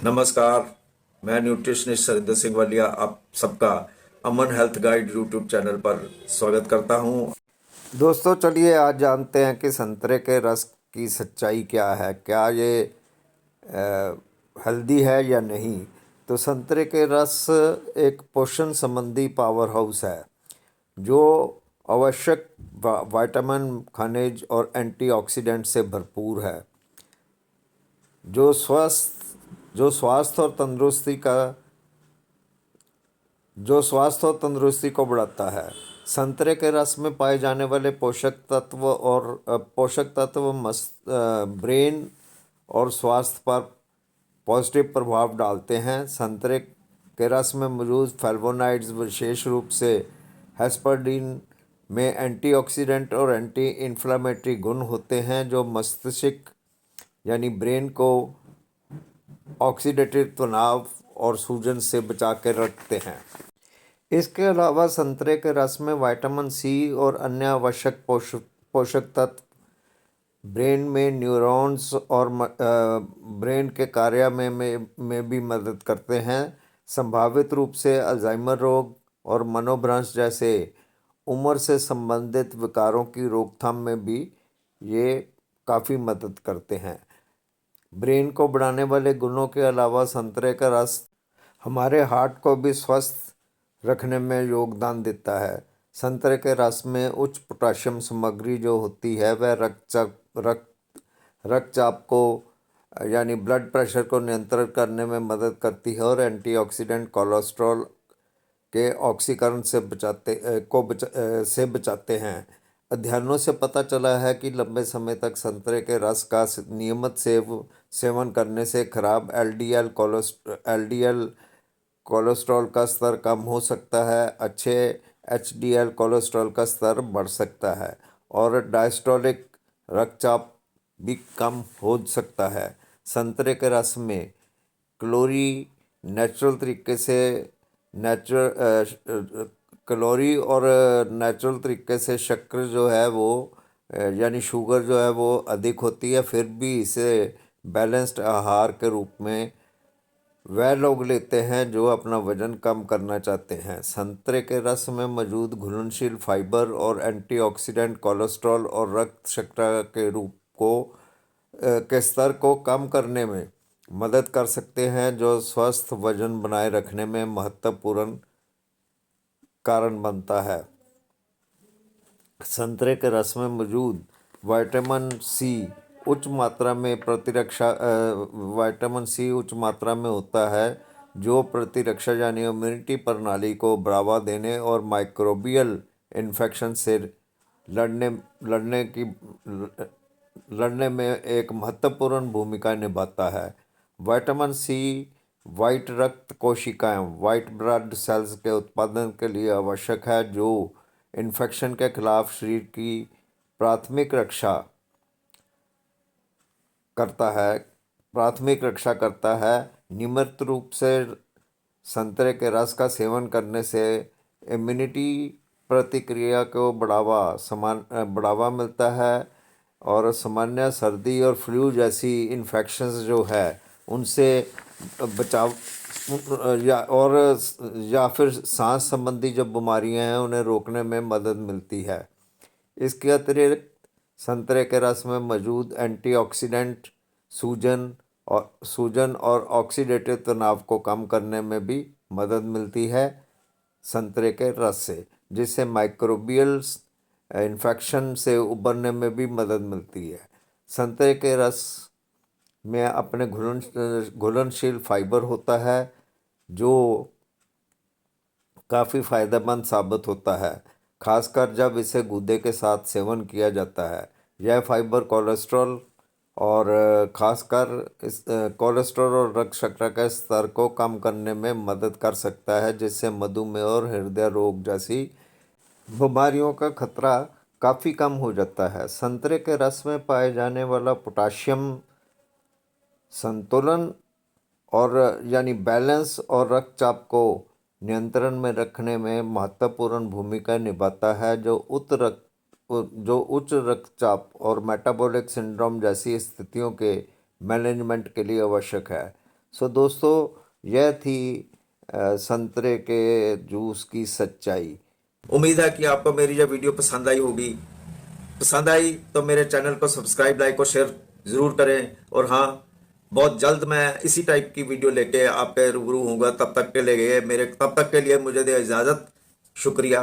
नमस्कार। मैं न्यूट्रिशनिस्ट सरिंदर सिंह वालिया आप सबका अमन हेल्थ गाइड यूट्यूब चैनल पर स्वागत करता हूं। दोस्तों चलिए आज जानते हैं कि संतरे के रस की सच्चाई क्या है, क्या ये हेल्दी है या नहीं। तो संतरे के रस एक पोषण संबंधी पावर हाउस है जो आवश्यक विटामिन, खनिज और एंटीऑक्सीडेंट से भरपूर है जो स्वास्थ्य और तंदुरुस्ती का जो स्वास्थ्य और तंदुरुस्ती को बढ़ाता है। संतरे के रस में पाए जाने वाले पोषक तत्व ब्रेन और स्वास्थ्य पर पॉजिटिव प्रभाव डालते हैं। संतरे के रस में मौजूद फ्लेवोनॉइड्स विशेष रूप से हेस्परडीन में एंटीऑक्सीडेंट और एंटी इन्फ्लेमेटरी गुण होते हैं जो मस्तिष्क यानी ब्रेन को ऑक्सीडेटिव तनाव और सूजन से बचा कर रखते हैं। इसके अलावा संतरे के रस में विटामिन सी और अन्य आवश्यक पोषक तत्व ब्रेन में न्यूरॉन्स और ब्रेन के कार्य में भी मदद करते हैं। संभावित रूप से अल्जाइमर रोग और मनोभ्रंश जैसे उम्र से संबंधित विकारों की रोकथाम में भी ये काफ़ी मदद करते हैं। ब्रेन को बढ़ाने वाले गुणों के अलावा संतरे का रस हमारे हार्ट को भी स्वस्थ रखने में योगदान देता है। संतरे के रस में उच्च पोटाशियम सामग्री जो होती है वह रक्तचाप को यानी ब्लड प्रेशर को नियंत्रित करने में मदद करती है और एंटीऑक्सीडेंट कोलेस्ट्रॉल के ऑक्सीकरण से बचाते हैं। अध्ययनों से पता चला है कि लंबे समय तक संतरे के रस का नियमित सेवन करने से खराब एलडीएल कोलेस्ट्रॉल का स्तर कम हो सकता है, अच्छे एचडीएल कोलेस्ट्रॉल का स्तर बढ़ सकता है और डायस्टोलिक रक्तचाप भी कम हो सकता है। संतरे के रस में कैलोरी नेचुरल तरीके से कैलोरी और नेचुरल तरीके से शक्कर जो है वो यानी शुगर जो है वो अधिक होती है, फिर भी इसे बैलेंस्ड आहार के रूप में वह लोग लेते हैं जो अपना वजन कम करना चाहते हैं। संतरे के रस में मौजूद घुलनशील फाइबर और एंटीऑक्सीडेंट कोलेस्ट्रॉल और रक्त शर्करा के के स्तर को कम करने में मदद कर सकते हैं जो स्वस्थ वजन बनाए रखने में महत्वपूर्ण कारण बनता है। संतरे के रस में मौजूद विटामिन सी उच्च मात्रा में विटामिन सी उच्च मात्रा में होता है जो प्रतिरक्षा यानी इम्यूनिटी प्रणाली को बढ़ावा देने और माइक्रोबियल इन्फेक्शन से लड़ने में एक महत्वपूर्ण भूमिका निभाता है। विटामिन सी वाइट रक्त कोशिकाएं वाइट ब्लड सेल्स के उत्पादन के लिए आवश्यक है जो इन्फेक्शन के खिलाफ शरीर की प्राथमिक रक्षा करता है। नियमित रूप से संतरे के रस का सेवन करने से इम्यूनिटी प्रतिक्रिया को बढ़ावा मिलता है और सामान्य सर्दी और फ्लू जैसी इन्फेक्शंस जो है उनसे बचाव या फिर सांस संबंधी जो बीमारियां हैं उन्हें रोकने में मदद मिलती है। इसके अतिरिक्त संतरे के रस में मौजूद एंटीऑक्सीडेंट सूजन और ऑक्सीडेटिव तनाव को कम करने में भी मदद मिलती है संतरे के रस से, जिससे माइक्रोबियल इन्फेक्शन से उबरने में भी मदद मिलती है। संतरे के रस में अपने घुलनशील फाइबर होता है जो काफ़ी फायदेमंद साबित होता है, खासकर जब इसे गूदे के साथ सेवन किया जाता है। यह फाइबर कोलेस्ट्रॉल और रक्त शर्करा के स्तर को कम करने में मदद कर सकता है, जिससे मधुमेह और हृदय रोग जैसी बीमारियों का खतरा काफ़ी कम हो जाता है। संतरे के रस में पाए जाने वाला पोटाशियम संतुलन और यानी बैलेंस और रक्तचाप को नियंत्रण में रखने में महत्वपूर्ण भूमिका निभाता है जो उच्च रक्तचाप और मेटाबॉलिक सिंड्रोम जैसी स्थितियों के मैनेजमेंट के लिए आवश्यक है। सो दोस्तों, यह थी संतरे के जूस की सच्चाई। उम्मीद है कि आपको मेरी यह वीडियो पसंद आई होगी। पसंद आई तो मेरे चैनल को सब्सक्राइब, लाइक और शेयर ज़रूर करें। और हाँ, बहुत जल्द मैं इसी टाइप की वीडियो लेके आप पे रूबरू होऊंगा। तब तक के लिए मुझे दे इजाज़त। शुक्रिया।